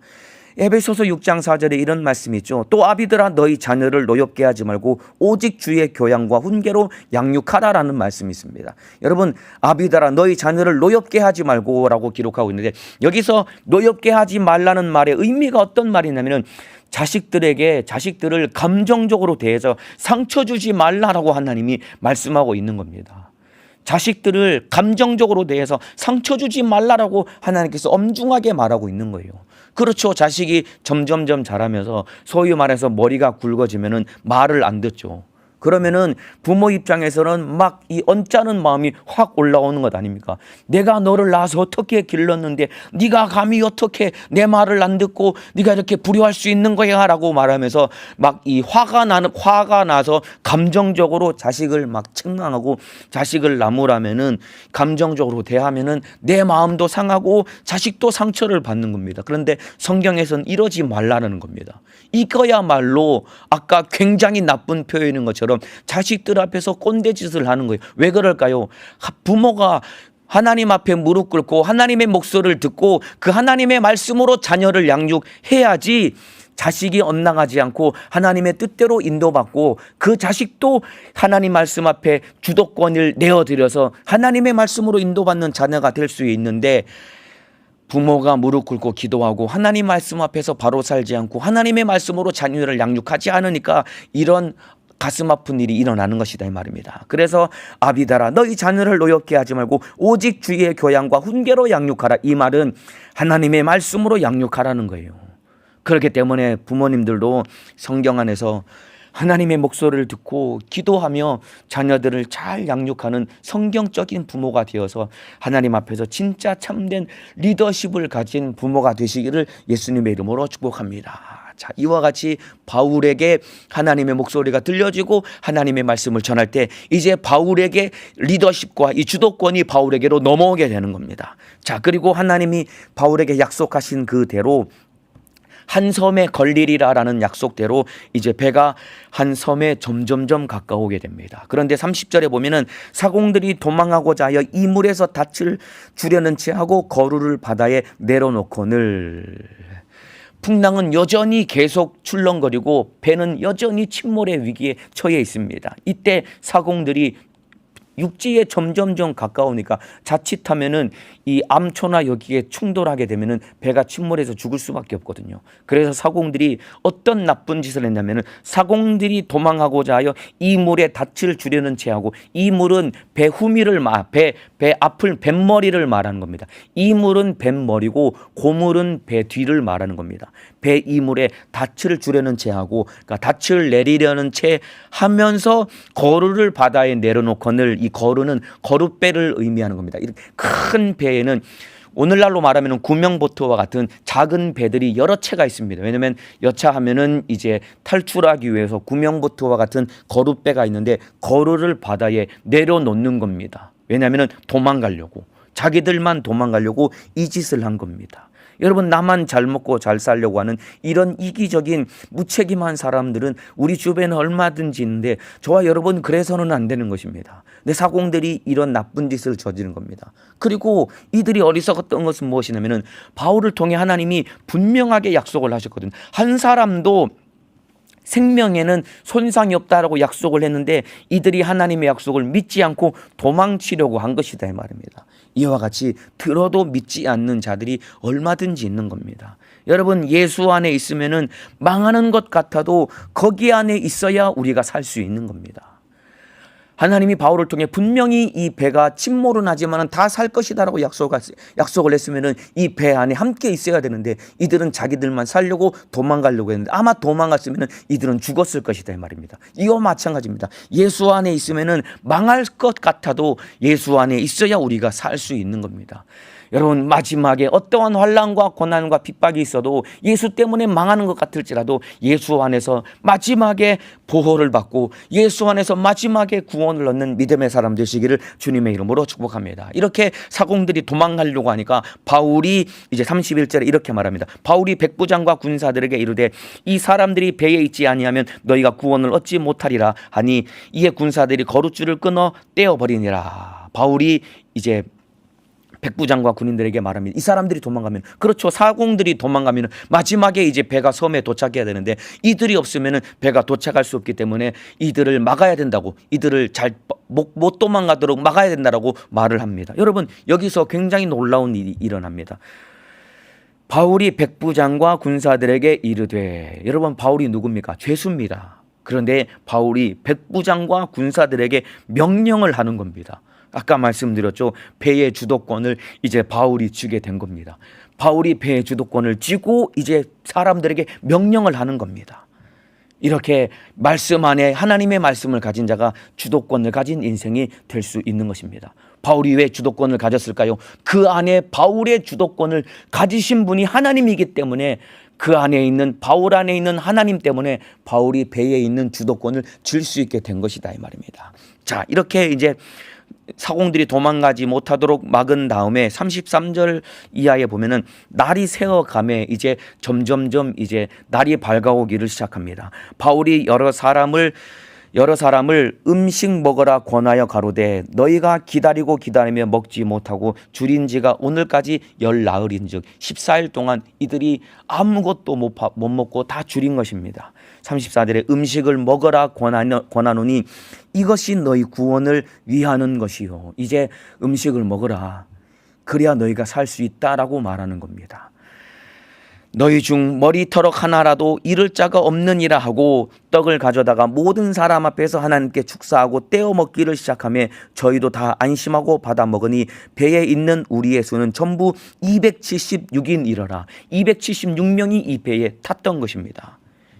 에베소서 6장 4절에 이런 말씀이 있죠. 또 아비들아, 너희 자녀를 노엽게 하지 말고 오직 주의 교양과 훈계로 양육하라라는 말씀이 있습니다. 여러분, 아비들아, 너희 자녀를 노엽게 하지 말고 라고 기록하고 있는데, 여기서 노엽게 하지 말라는 말의 의미가 어떤 말이냐면은, 자식들을 감정적으로 대해서 상처 주지 말라라고 하나님이 말씀하고 있는 겁니다. 자식들을 감정적으로 대해서 상처 주지 말라라고 하나님께서 엄중하게 말하고 있는 거예요. 그렇죠. 자식이 점점점 자라면서 소위 말해서 머리가 굵어지면은 말을 안 듣죠. 그러면은 부모 입장에서는 막 이 언짢은 마음이 확 올라오는 것 아닙니까? 내가 너를 낳아서 어떻게 길렀는데 네가 감히 어떻게 내 말을 안 듣고 네가 이렇게 불효할 수 있는 거야 라고 말하면서 막 이 화가 나서 감정적으로 자식을 막 책망하고 자식을 나무라면은, 감정적으로 대하면은 내 마음도 상하고 자식도 상처를 받는 겁니다. 그런데 성경에서는 이러지 말라는 겁니다. 이거야말로 아까 굉장히 나쁜 표현인 것처럼 자식들 앞에서 꼰대짓을 하는 거예요. 왜 그럴까요? 부모가 하나님 앞에 무릎 꿇고 하나님의 목소리를 듣고 그 하나님의 말씀으로 자녀를 양육해야지 자식이 엇나가지 않고 하나님의 뜻대로 인도받고 그 자식도 하나님 말씀 앞에 주도권을 내어드려서 하나님의 말씀으로 인도받는 자녀가 될 수 있는데, 부모가 무릎 꿇고 기도하고 하나님 말씀 앞에서 바로 살지 않고 하나님의 말씀으로 자녀를 양육하지 않으니까 이런 가슴 아픈 일이 일어나는 것이다 이 말입니다. 그래서 아비다라, 너희 자녀를 노엽게 하지 말고 오직 주의 교양과 훈계로 양육하라. 이 말은 하나님의 말씀으로 양육하라는 거예요. 그렇기 때문에 부모님들도 성경 안에서 하나님의 목소리를 듣고 기도하며 자녀들을 잘 양육하는 성경적인 부모가 되어서 하나님 앞에서 진짜 참된 리더십을 가진 부모가 되시기를 예수님의 이름으로 축복합니다. 자, 이와 같이 바울에게 하나님의 목소리가 들려지고 하나님의 말씀을 전할 때 이제 바울에게 리더십과 이 주도권이 바울에게로 넘어오게 되는 겁니다. 자, 그리고 하나님이 바울에게 약속하신 그대로 한 섬에 걸리리라라는 약속대로 이제 배가 한 섬에 점점점 가까우게 됩니다. 그런데 30절에 보면은 사공들이 도망하고자 하여 이 물에서 닻을 주려는 채 하고 거루를 바다에 내려놓거늘. 풍랑은 여전히 계속 출렁거리고 배는 여전히 침몰의 위기에 처해 있습니다. 이때 사공들이 육지에 점점점 가까우니까 자칫하면은 이 암초나 여기에 충돌하게 되면은 배가 침몰해서 죽을 수밖에 없거든요. 그래서 사공들이 어떤 나쁜 짓을 했냐면은 사공들이 도망하고자 하여 이 물에 닻을 주려는 채하고, 이 물은 배 후미를 배 앞을 뱃머리를 말하는 겁니다. 이 물은 뱃머리고 고물은 배 뒤를 말하는 겁니다. 배 이물에 닻을 주려는 채하고, 그러니까 닻을 내리려는 채 하면서 거루를 바다에 내려놓거늘. 이 거루는 거룻배를 의미하는 겁니다. 이렇게 큰 배에는 오늘날로 말하면 구명보트와 같은 작은 배들이 여러 채가 있습니다. 왜냐하면 여차하면은 이제 탈출하기 위해서 구명보트와 같은 거룻배가 있는데 거루를 바다에 내려놓는 겁니다. 왜냐하면 도망가려고, 자기들만 도망가려고 이 짓을 한 겁니다. 여러분, 나만 잘 먹고 잘 살려고 하는 이런 이기적인 무책임한 사람들은 우리 주변에 얼마든지 있는데 저와 여러분 그래서는 안 되는 것입니다. 내 사공들이 이런 나쁜 짓을 저지른 겁니다. 그리고 이들이 어리석었던 것은 무엇이냐면은 바울을 통해 하나님이 분명하게 약속을 하셨거든요. 한 사람도 생명에는 손상이 없다라고 약속을 했는데 이들이 하나님의 약속을 믿지 않고 도망치려고 한 것이다 이 말입니다. 이와 같이 들어도 믿지 않는 자들이 얼마든지 있는 겁니다. 여러분, 예수 안에 있으면은 망하는 것 같아도 거기 안에 있어야 우리가 살 수 있는 겁니다. 하나님이 바울을 통해 분명히 이 배가 침몰은 하지만 다 살 것이다라고 약속을 했으면은 이 배 안에 함께 있어야 되는데 이들은 자기들만 살려고 도망가려고 했는데 아마 도망갔으면은 이들은 죽었을 것이다 이 말입니다. 이와 마찬가지입니다. 예수 안에 있으면은 망할 것 같아도 예수 안에 있어야 우리가 살 수 있는 겁니다. 여러분, 마지막에 어떠한 환난과 고난과 핍박이 있어도 예수 때문에 망하는 것 같을지라도 예수 안에서 마지막에 보호를 받고 예수 안에서 마지막에 구원을 얻는 믿음의 사람 되시기를 주님의 이름으로 축복합니다. 이렇게 사공들이 도망가려고 하니까 바울이 이제 31절에 이렇게 말합니다. 바울이 백부장과 군사들에게 이르되 이 사람들이 배에 있지 아니하면 너희가 구원을 얻지 못하리라 하니 이에 군사들이 거룻줄을 끊어 떼어버리니라. 바울이 이제 백부장과 군인들에게 말합니다. 이 사람들이 도망가면, 그렇죠, 사공들이 도망가면 마지막에 이제 배가 섬에 도착해야 되는데 이들이 없으면 배가 도착할 수 없기 때문에 이들을 막아야 된다고, 이들을 잘 못 도망가도록 막아야 된다라고 말을 합니다. 여러분, 여기서 굉장히 놀라운 일이 일어납니다. 바울이 백부장과 군사들에게 이르되, 여러분, 바울이 누굽니까? 죄수입니다. 그런데 바울이 백부장과 군사들에게 명령을 하는 겁니다. 아까 말씀드렸죠. 배의 주도권을 이제 바울이 쥐게 된 겁니다. 바울이 배의 주도권을 쥐고 이제 사람들에게 명령을 하는 겁니다. 이렇게 말씀 안에 하나님의 말씀을 가진 자가 주도권을 가진 인생이 될 수 있는 것입니다. 바울이 왜 주도권을 가졌을까요? 그 안에 바울의 주도권을 가지신 분이 하나님이기 때문에, 그 안에 있는 바울 안에 있는 하나님 때문에 바울이 배에 있는 주도권을 쥘 수 있게 된 것이다 이 말입니다. 자, 이렇게 이제 사공들이 도망가지 못하도록 막은 다음에 33절 이하에 보면은 날이 새어가매 이제 점점점 이제 날이 밝아오기를 시작합니다. 바울이 여러 사람을 여러 사람을 음식 먹으라 권하여 가로되 너희가 기다리며 먹지 못하고 줄인 지가 오늘까지 열 나흘인즉 14일 동안 이들이 아무것도 못 먹고 다 줄인 것입니다. 34절에 음식을 먹으라 권하노니 이것이 너희 구원을 위하는 것이요. 이제 음식을 먹으라. 그래야 너희가 살 수 있다라고 말하는 겁니다. 너희 중 머리털럭 하나라도 잃을 자가 없느니라 하고 떡을 가져다가 모든 사람 앞에서 하나님께 축사하고 떼어 먹기를 시작하며 저희도 다 안심하고 받아 먹으니 배에 있는 우리의 수는 전부 276인이러라. 276명이 이 배에 탔던 것입니다.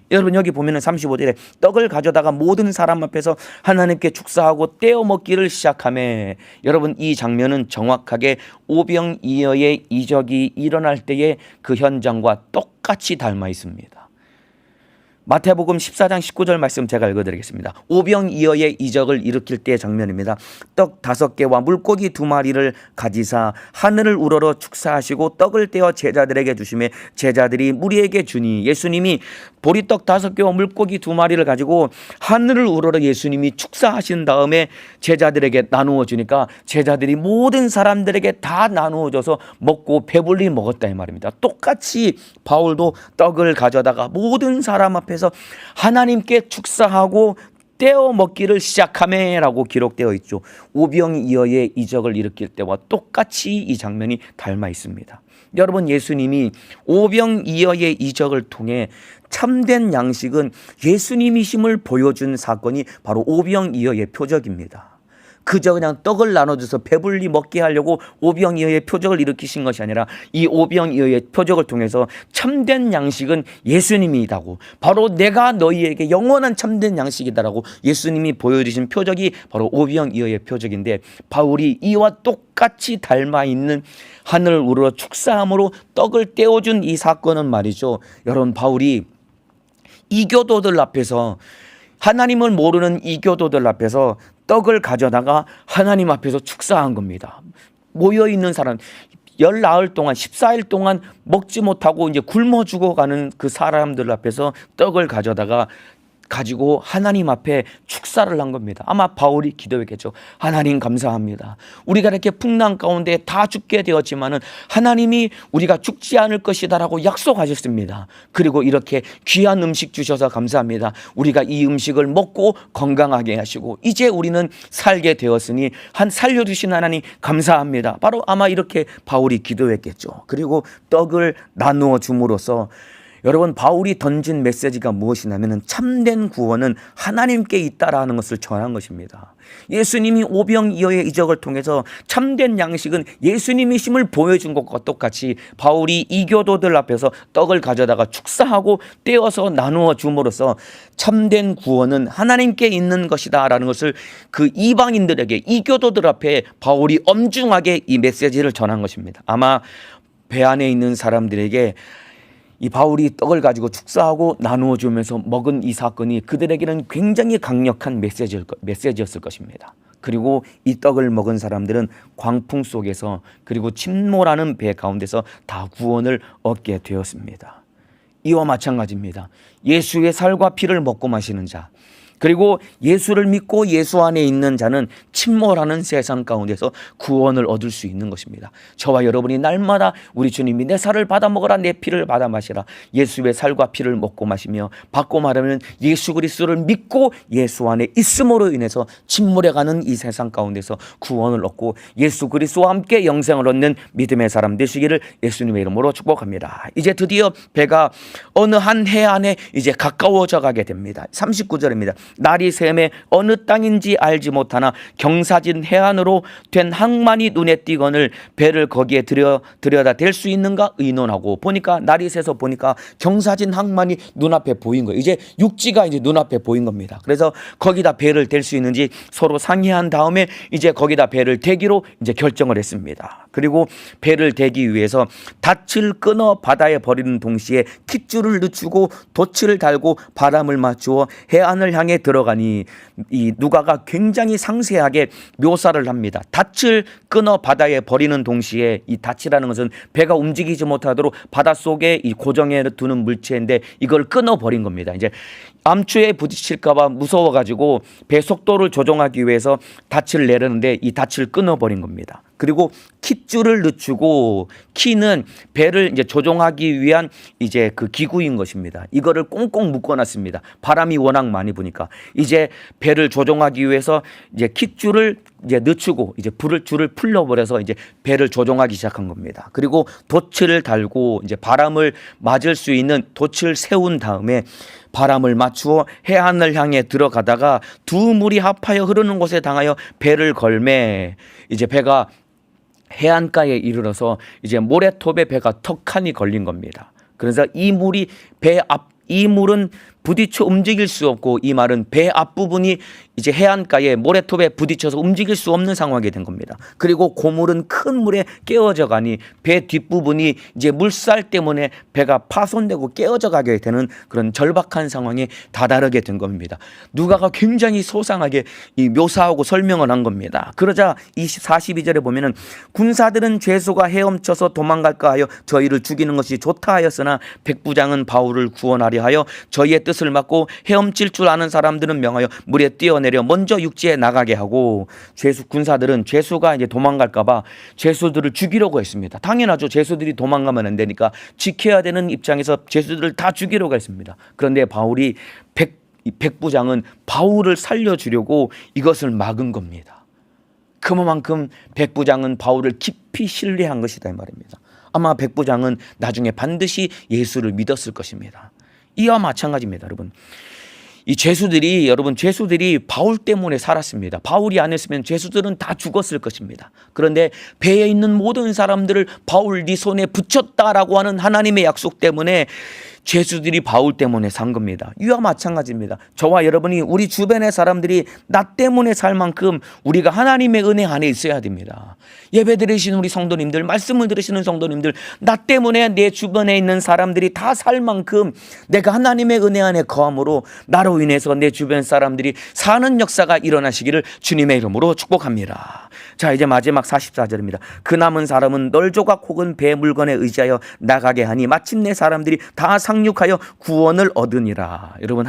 여러분 여기 보면은 35절에 떡을 가져다가 모든 사람 앞에서 하나님께 축사하고 떼어 먹기를 시작하며, 여러분 이 장면은 정확하게 오병이어의 이적이 일어날 때의 그 현장과 똑같이 닮아 있습니다. 마태복음 14장 19절 말씀 제가 읽어드리겠습니다. 오병이어의 이적을 일으킬 때의 장면입니다. 떡 5개와 물고기 2마리를 가지사 하늘을 우러러 축사하시고 떡을 떼어 제자들에게 주시매 제자들이 무리에게 주니, 예수님이 보리떡 5개와 물고기 2마리를 가지고 하늘을 우러러 예수님이 축사하신 다음에 제자들에게 나누어 주니까 제자들이 모든 사람들에게 다 나누어 줘서 먹고 배불리 먹었다 이 말입니다. 똑같이 바울도 떡을 가져다가 모든 사람 앞에 하나님께 축사하고 떼어 먹기를 시작하매라고 기록되어 있죠. 오병이어의 이적을 일으킬 때와 똑같이 이 장면이 닮아 있습니다. 여러분 예수님이 오병이어의 이적을 통해 참된 양식은 예수님이심을 보여준 사건이 바로 오병이어의 표적입니다. 그저 그냥 떡을 나눠줘서 배불리 먹게 하려고 오병이어의 표적을 일으키신 것이 아니라 이 오병이어의 표적을 통해서 참된 양식은 예수님이다고, 바로 내가 너희에게 영원한 참된 양식이다라고 예수님이 보여주신 표적이 바로 오병이어의 표적인데, 바울이 이와 똑같이 닮아 있는 하늘을 우러러 축사함으로 떡을 떼어준 이 사건은 말이죠, 여러분 바울이 이교도들 앞에서, 하나님을 모르는 이교도들 앞에서 떡을 가져다가 하나님 앞에서 축사한 겁니다. 모여있는 사람 14일 동안 14일 동안 먹지 못하고 이제 굶어 죽어가는 그 사람들 앞에서 떡을 가지고 하나님 앞에 축사를 한 겁니다. 아마 바울이 기도했겠죠. 하나님 감사합니다. 우리가 이렇게 풍랑 가운데 다 죽게 되었지만은 하나님이 우리가 죽지 않을 것이다라고 약속하셨습니다. 그리고 이렇게 귀한 음식 주셔서 감사합니다. 우리가 이 음식을 먹고 건강하게 하시고 이제 우리는 살게 되었으니 살려주신 하나님 감사합니다. 바로 아마 이렇게 바울이 기도했겠죠. 그리고 떡을 나누어 줌으로써 여러분 바울이 던진 메시지가 무엇이냐면 참된 구원은 하나님께 있다라는 것을 전한 것입니다. 예수님이 오병이어의 이적을 통해서 참된 양식은 예수님이심을 보여준 것과 똑같이 바울이 이교도들 앞에서 떡을 가져다가 축사하고 떼어서 나누어 줌으로써 참된 구원은 하나님께 있는 것이다 라는 것을 그 이방인들에게, 이교도들 앞에 바울이 엄중하게 이 메시지를 전한 것입니다. 아마 배 안에 있는 사람들에게 이 바울이 떡을 가지고 축사하고 나누어 주면서 먹은 이 사건이 그들에게는 굉장히 강력한 메시지였을 것입니다. 그리고 이 떡을 먹은 사람들은 광풍 속에서 그리고 침몰하는 배 가운데서 다 구원을 얻게 되었습니다. 이와 마찬가지입니다. 예수의 살과 피를 먹고 마시는 자, 그리고 예수를 믿고 예수 안에 있는 자는 침몰하는 세상 가운데서 구원을 얻을 수 있는 것입니다. 저와 여러분이 날마다 우리 주님이 내 살을 받아 먹으라, 내 피를 받아 마시라, 예수의 살과 피를 먹고 마시며, 바꿔 말하면 예수 그리스도를 믿고 예수 안에 있음으로 인해서 침몰해가는 이 세상 가운데서 구원을 얻고 예수 그리스도와 함께 영생을 얻는 믿음의 사람 되시기를 예수님의 이름으로 축복합니다. 이제 드디어 배가 어느 한 해안에 이제 가까워져 가게 됩니다. 39절입니다. 날이 새매 어느 땅인지 알지 못하나 경사진 해안으로 된 항만이 눈에 띄거늘 배를 거기에 들여다 댈 수 있는가 의논하고, 보니까 날이 새서 보니까 경사진 항만이 눈앞에 보인 거예요. 이제 육지가 이제 눈앞에 보인 겁니다. 그래서 거기다 배를 댈 수 있는지 서로 상의한 다음에 이제 거기다 배를 대기로 이제 결정을 했습니다. 그리고 배를 대기 위해서 닻을 끊어 바다에 버리는 동시에 깃줄을 늦추고 돛을 달고 바람을 맞추어 해안을 향해 방에 들어가니 이 누가가 굉장히 상세하게 묘사를 합니다. 닻을 끊어 바다에 버리는 동시에 이 닻이라는 것은 배가 움직이지 못하도록 바닷속에 이 고정해 두는 물체인데 이걸 끊어 버린 겁니다. 이제 암초에 부딪힐까 봐 무서워 가지고 배 속도를 조정하기 위해서 닻을 내렸는데 이 닻을 끊어 버린 겁니다. 그리고 킷줄을 늦추고, 키는 배를 이제 조종하기 위한 이제 그 기구인 것입니다. 이거를 꽁꽁 묶어놨습니다. 바람이 워낙 많이 부니까 이제 배를 조종하기 위해서 이제 킷줄을 이제 늦추고 이제 줄을 풀려버려서 이제 배를 조종하기 시작한 겁니다. 그리고 돛을 달고 이제 바람을 맞을 수 있는 돛을 세운 다음에 바람을 맞추어 해안을 향해 들어가다가 두 물이 합하여 흐르는 곳에 당하여 배를 걸매 이제 배가 해안가에 이르러서 이제 모래톱에 배가 턱하니 걸린 겁니다. 그래서 이 물은 부딪혀 움직일 수 없고 이 말은 배 앞부분이 이제 해안가에 모래톱에 부딪혀서 움직일 수 없는 상황이 된 겁니다. 그리고 고물은 큰 물에 깨어져 가니 배 뒷부분이 이제 물살 때문에 배가 파손되고 깨어져 가게 되는 그런 절박한 상황에 다다르게 된 겁니다. 누가가 굉장히 소상하게 이 묘사하고 설명을 한 겁니다. 그러자 42절에 보면은 군사들은 죄수가 헤엄쳐서 도망갈까 하여 저희를 죽이는 것이 좋다 하였으나 백부장은 바울을 구원하려 하여 저희의 뜻을 막고 헤엄칠 줄 아는 사람들은 명하여 물에 뛰어내려 먼저 육지에 나가게 하고, 군사들은 죄수가 이제 도망갈까 봐 죄수들을 죽이려고 했습니다. 당연하죠. 죄수들이 도망가면 안 되니까 지켜야 되는 입장에서 죄수들을 다 죽이려고 했습니다. 그런데 백부장은 바울을 살려주려고 이것을 막은 겁니다. 그만큼 백부장은 바울을 깊이 신뢰한 것이다 이 말입니다. 아마 백부장은 나중에 반드시 예수를 믿었을 것입니다. 이와 마찬가지입니다, 여러분. 죄수들이 바울 때문에 살았습니다. 바울이 안 했으면 죄수들은 다 죽었을 것입니다. 그런데 배에 있는 모든 사람들을 바울 네 손에 붙였다라고 하는 하나님의 약속 때문에 죄수들이 바울 때문에 산 겁니다. 이와 마찬가지입니다. 저와 여러분이 우리 주변의 사람들이 나 때문에 살 만큼 우리가 하나님의 은혜 안에 있어야 됩니다. 예배 드리시는 우리 성도님들, 말씀을 들으시는 성도님들, 나 때문에 내 주변에 있는 사람들이 다 살 만큼 내가 하나님의 은혜 안에 거함으로 나로 인해서 내 주변 사람들이 사는 역사가 일어나시기를 주님의 이름으로 축복합니다. 자, 이제 마지막 44절입니다. 그 남은 사람은 널조각 혹은 배 물건에 의지하여 나가게 하니 마침내 사람들이 다 상륙하여 구원을 얻으니라. 여러분,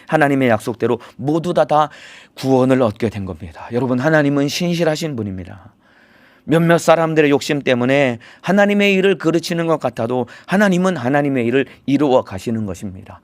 하나님의 약속대로 모두 다 구원을 얻게 된 겁니다. 여러분, 하나님은 신실하신 분입니다. 몇몇 사람들의 욕심 때문에 하나님의 일을 그르치는 것 같아도 하나님은 하나님의 일을 이루어 가시는 것입니다.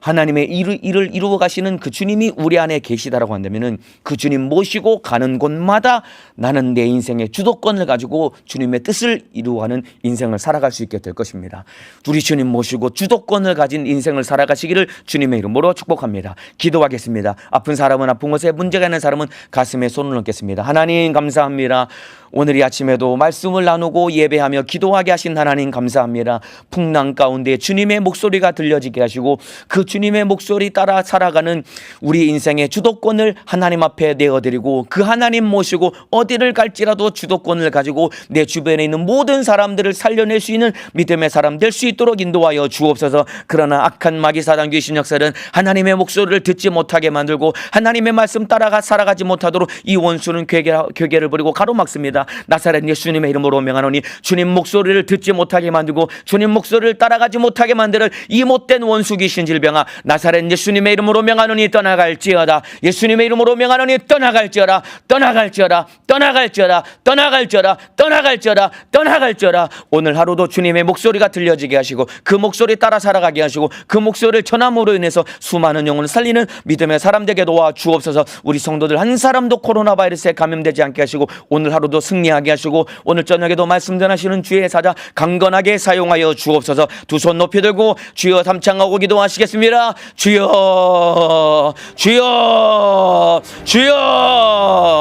하나님의 일을 이루어 가시는 그 주님이 우리 안에 계시다라고 한다면은 그 주님 모시고 가는 곳마다 나는 내 인생의 주도권을 가지고 주님의 뜻을 이루어가는 인생을 살아갈 수 있게 될 것입니다. 우리 주님 모시고 주도권을 가진 인생을 살아가시기를 주님의 이름으로 축복합니다. 기도하겠습니다. 아픈 사람은 아픈 곳에, 문제가 있는 사람은 가슴에 손을 얹겠습니다. 하나님 감사합니다. 오늘 이 아침에도 말씀을 나누고 예배하며 기도하게 하신 하나님 감사합니다. 풍랑 가운데 주님의 목소리가 들려지게 하시고 그 주님의 목소리 따라 살아가는 우리 인생의 주도권을 하나님 앞에 내어드리고 그 하나님 모시고 어디를 갈지라도 주도권을 가지고 내 주변에 있는 모든 사람들을 살려낼 수 있는 믿음의 사람 될 수 있도록 인도하여 주옵소서. 그러나 악한 마귀 사단 귀신 역사는 하나님의 목소리를 듣지 못하게 만들고 하나님의 말씀 따라가 살아가지 못하도록 이 원수는 괴계를 부리고 가로막습니다. 나사렛 예수님의 이름으로 명하노니 주님 목소리를 듣지 못하게 만들고 주님 목소리를 따라가지 못하게 만드는 이 못된 원수 귀신 질병아, 나사렛 예수님의 이름으로 명하노니 떠나갈지어다. 예수님의 이름으로 명하노니 떠나갈지어다. 떠나갈지어다. 떠나갈지어다. 떠나갈지어다. 떠나갈지어다. 떠나갈지어다. 오늘 하루도 주님의 목소리가 들려지게 하시고 그 목소리 따라 살아가게 하시고 그 목소리를 전함으로 인해서 수많은 영혼을 살리는 믿음의 사람 되게 도와 주옵소서. 우리 성도들 한 사람도 코로나 바이러스에 감염되지 않게 하시고 오늘 하루도 승리하게 하시고 오늘 저녁에도 말씀 전하시는 주의 사자 강건하게 사용하여 주옵소서. 두 손 높이 들고 주여 삼창하고 기도하시겠습니다. 주여, 주여, 주여.